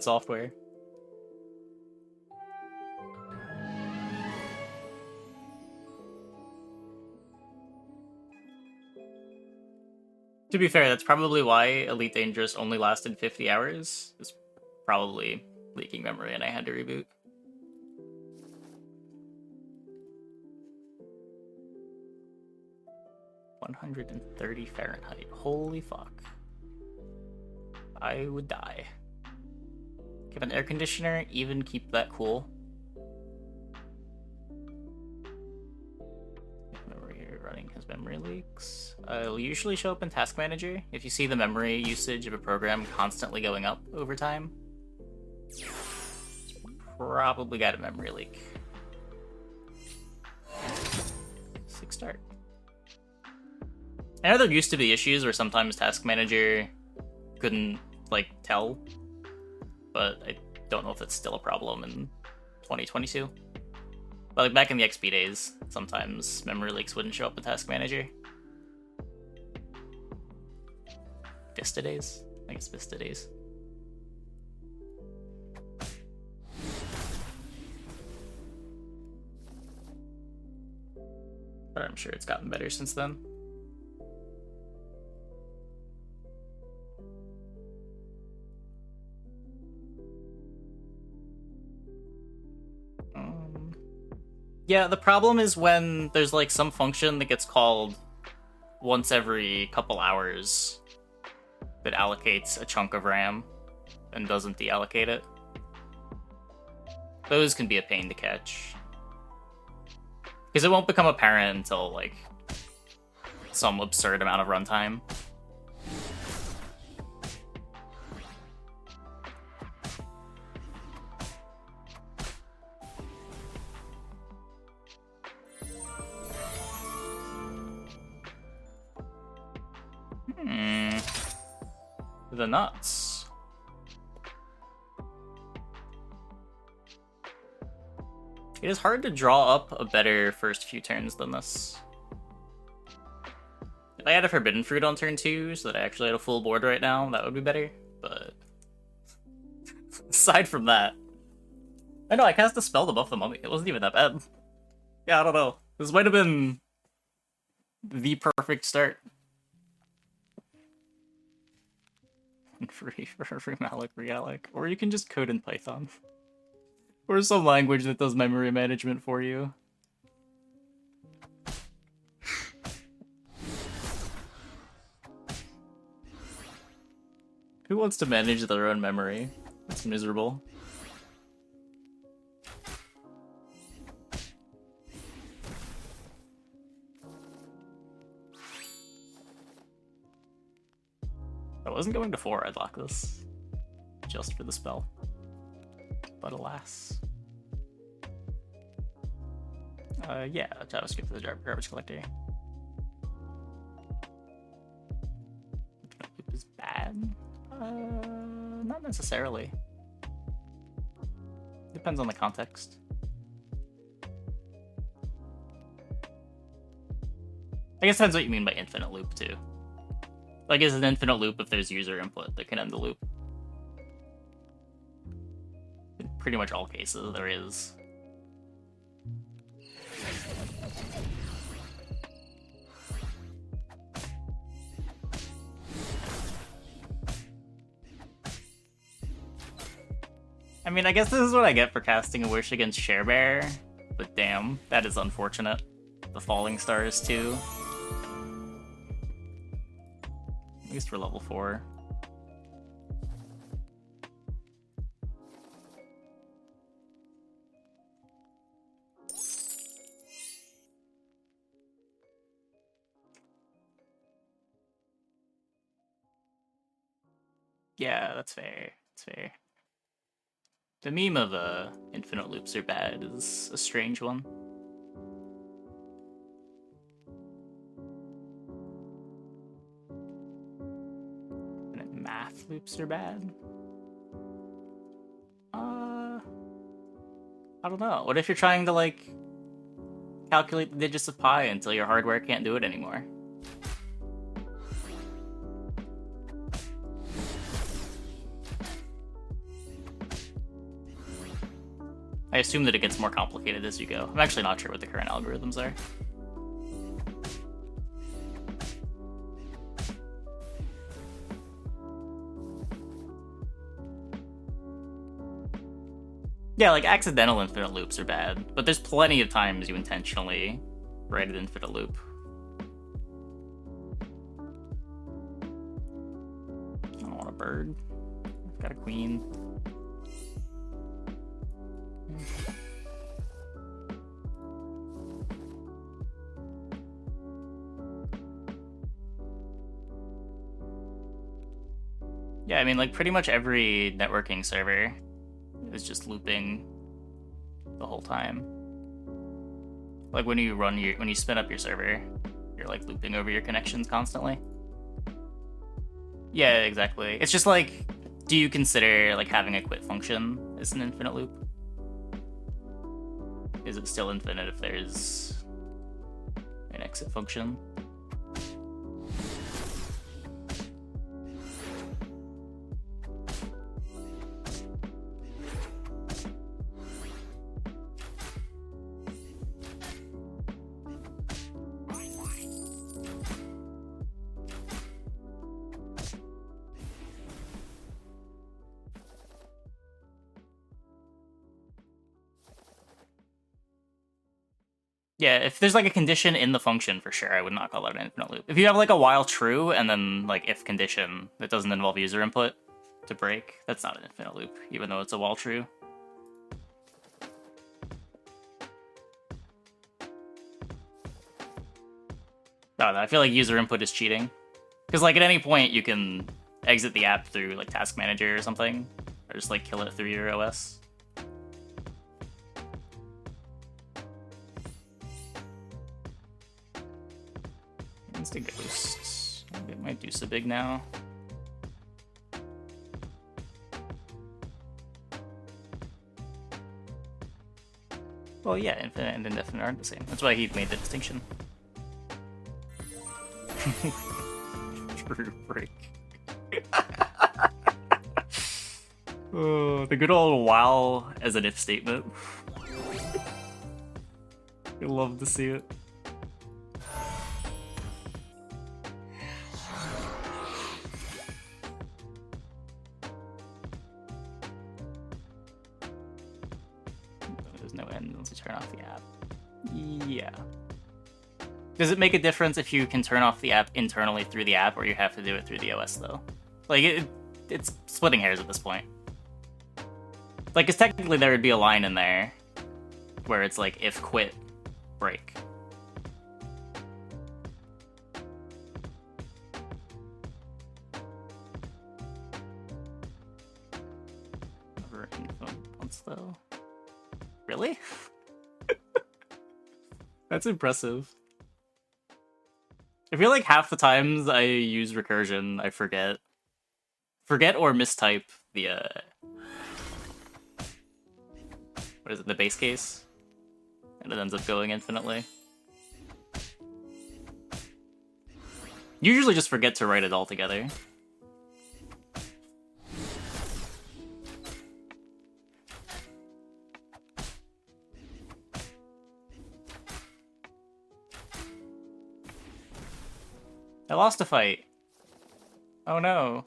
software. To be fair, that's probably why Elite Dangerous only lasted 50 hours. It's probably leaking memory and I had to reboot. (130 Fahrenheit). Holy fuck. I would die. Give an air conditioner, even keep that cool. Memory running has memory leaks. It'll usually show up in Task Manager if you see the memory usage of a program constantly going up over time. It's probably got a memory leak. 6 start. I know there used to be issues where sometimes Task Manager couldn't, like, tell, but I don't know if that's still a problem in 2022. But like back in the XP days, sometimes memory leaks wouldn't show up in Task Manager. Vista days? I guess Vista days. But I'm sure it's gotten better since then. Yeah, the problem is when there's like some function that gets called once every couple hours that allocates a chunk of RAM and doesn't deallocate it. Those can be a pain to catch. Because it won't become apparent until like some absurd amount of runtime. The nuts. It is hard to draw up a better first few turns than this. If I had a Forbidden Fruit on turn 2, so that I actually had a full board right now, that would be better, but... aside from that... I know, I cast a spell to buff the mummy. It wasn't even that bad. Yeah, I don't know. This might have been... the perfect start. Free Malik Realic. Or you can just code in Python. Or some language that does memory management for you. Who wants to manage their own memory? It's miserable. If I wasn't going to 4, I'd lock this. Just for the spell. But alas. Yeah, JavaScript for the garbage collector. Loop is bad? Not necessarily. Depends on the context. I guess that's what you mean by infinite loop, too. Like, is an infinite loop if there's user input that can end the loop? In pretty much all cases, there is. I mean, I guess this is what I get for casting a Wish against Sharebear, but damn, that is unfortunate. The Falling Stars, too. At least for level 4. Yeah, that's fair. That's fair. The meme of infinite loops are bad is a strange one. Math loops are bad? I don't know. What if you're trying to, like, calculate the digits of pi until your hardware can't do it anymore? I assume that it gets more complicated as you go. I'm actually not sure what the current algorithms are. Yeah, like accidental infinite loops are bad, but there's plenty of times you intentionally write an infinite loop. I don't want a bird. I've got a queen. Yeah, I mean, like pretty much every networking server is just looping the whole time. Like when you spin up your server, you're like looping over your connections constantly. Yeah, exactly. It's just like, do you consider like having a quit function as an infinite loop? Is it still infinite if there's an exit function? Yeah, if there's like a condition in the function, for sure, I would not call that an infinite loop. If you have like a while true and then like if condition that doesn't involve user input to break, that's not an infinite loop, even though it's a while true. I feel like user input is cheating. Because like at any point you can exit the app through like Task Manager or something, or just like kill it through your OS. It's a ghost. It might do so big now. Well, yeah, infinite and indefinite aren't the same. That's why he made the distinction. True break. Oh, the good old while as an if statement. I love to see it. There's no end once you turn off the app. Yeah. Does it make a difference if you can turn off the app internally through the app, or you have to do it through the OS, though? Like, it's splitting hairs at this point. Like, because technically there would be a line in there where it's like, if quit, break. Never once, though. Really? That's impressive. I feel like half the times I use recursion, I forget or mistype the what is it, the base case, and it ends up going infinitely. You usually just forget to write it all together. I lost a fight. Oh no.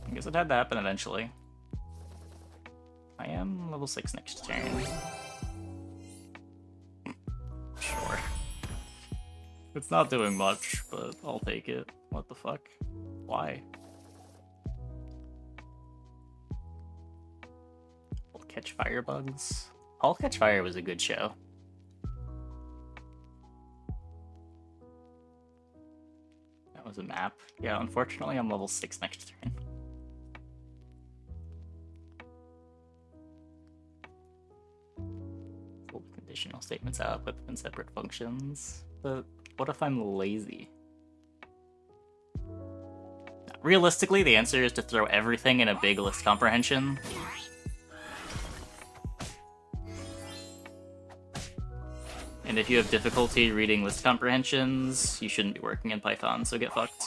I guess it had to happen eventually. I am level 6 next turn. Sure. It's not doing much, but I'll take it. What the fuck? Why? I'll catch firebugs. I'll Catch Fire was a good show. That was a map. Yeah, unfortunately I'm level 6 next turn. Pull the conditional statements out, put them in separate functions. But what if I'm lazy? Realistically, the answer is to throw everything in a big list comprehension. And if you have difficulty reading list comprehensions, you shouldn't be working in Python, so get fucked.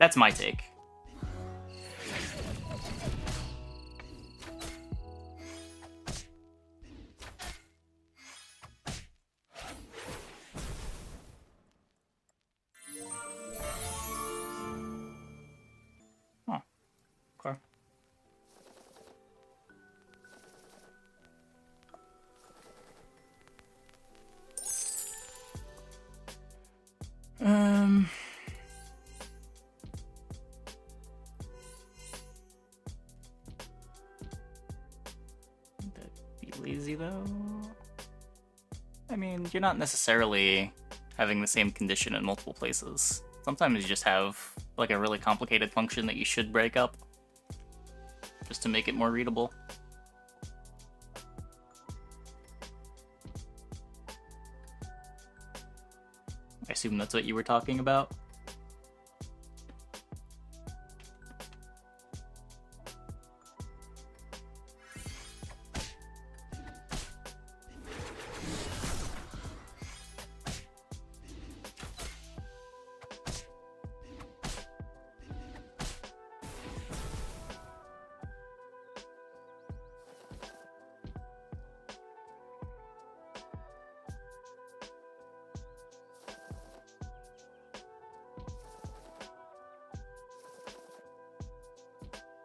That's my take. Huh. Okay. Be lazy though. I mean, you're not necessarily having the same condition in multiple places. Sometimes you just have like a really complicated function that you should break up just to make it more readable. I assume that's what you were talking about.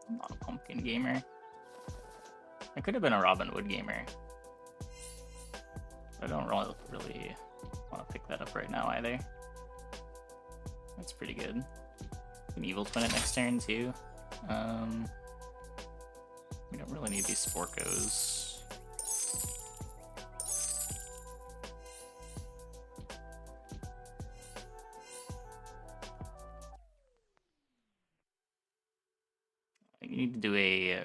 I'm not a pumpkin gamer. I could have been a Robin Hood gamer. I don't really want to pick that up right now either. That's pretty good. An evil twin it next turn too. We don't really need these Sporkos. You need to do a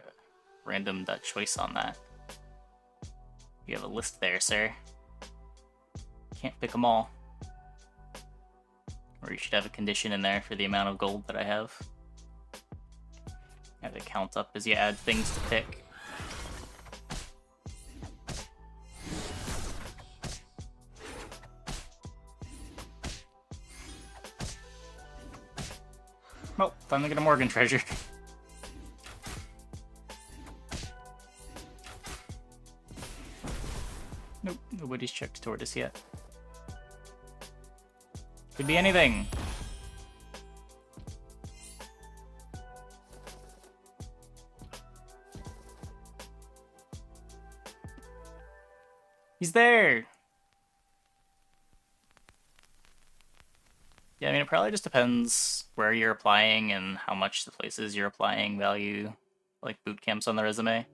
random choice on that. You have a list there, sir. Can't pick them all. Or you should have a condition in there for the amount of gold that I have. Have it count up as you add things to pick. Well, time to get a Morgan treasure. Nope, nobody's checked Tortoise yet. Could be anything. He's there! Yeah, I mean, it probably just depends where you're applying and how much the places you're applying value, like, boot camps on the resume.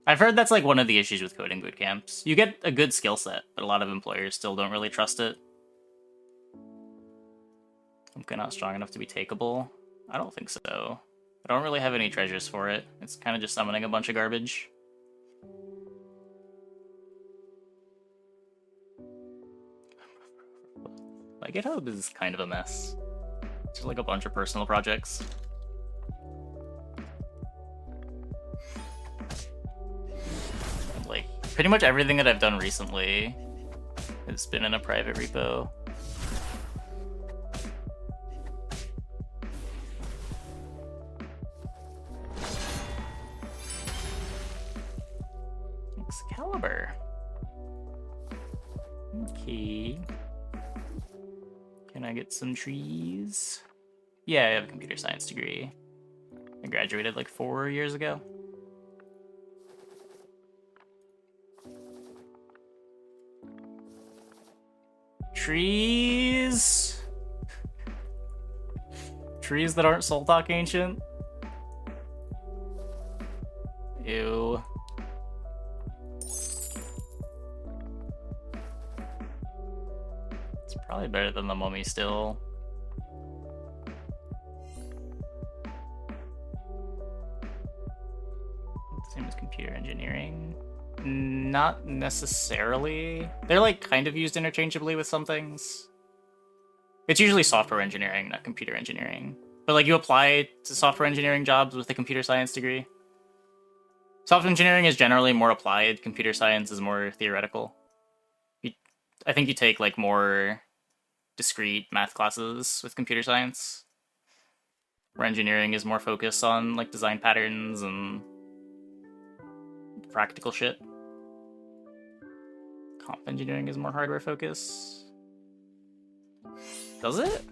I've heard that's, like, one of the issues with coding boot camps. You get a good skill set, but a lot of employers still don't really trust it. I'm kind of not strong enough to be takeable. I don't think so. I don't really have any treasures for it. It's kind of just summoning a bunch of garbage. My GitHub is kind of a mess. It's just like a bunch of personal projects. And like, pretty much everything that I've done recently has been in a private repo. Excalibur. Okay. Can I get some trees? Yeah, I have a computer science degree. I graduated like 4 years ago. Trees? Trees that aren't Soul Talk Ancient? Ew. It's probably better than the mummy still. Same as computer engineering. Not necessarily. They're like kind of used interchangeably with some things. It's usually software engineering, not computer engineering. But like you apply to software engineering jobs with a computer science degree. Software engineering is generally more applied. Computer science is more theoretical. I think you take like more discrete math classes with computer science, where engineering is more focused on like design patterns and practical shit. Comp engineering is more hardware focused. Does it?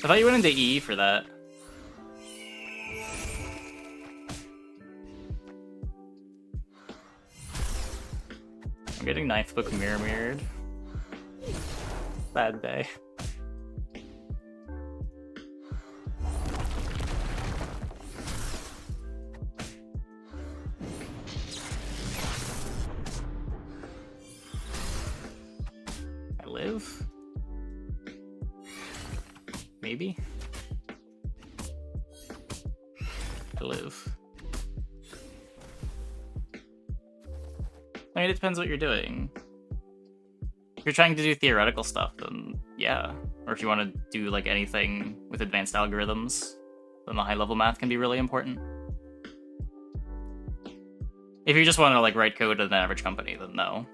I thought you went into E for that. I'm getting ninth book mirrored. Bad day. I live? Maybe? I live. I mean, it depends what you're doing. If you're trying to do theoretical stuff, then yeah. Or if you want to do like anything with advanced algorithms, then the high-level math can be really important. If you just want to like write code at an average company, then no.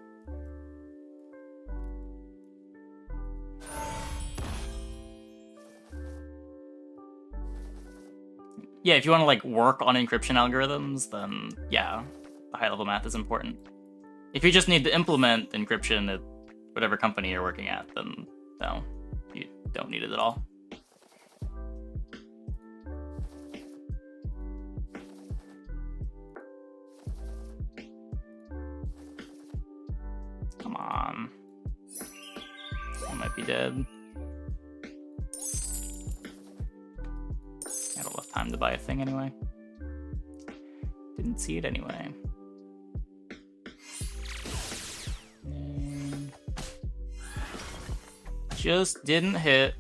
Yeah, if you want to like work on encryption algorithms, then yeah, the high-level math is important. If you just need to implement encryption at whatever company you're working at, then no, you don't need it at all. Come on. I might be dead. Had enough time to buy a thing anyway. Didn't see it anyway. And just didn't hit.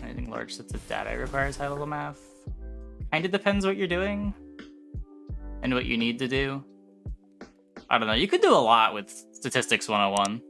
Anything large sets of data requires high level math. Kinda depends what you're doing and what you need to do. I don't know, you could do a lot with Statistics 101.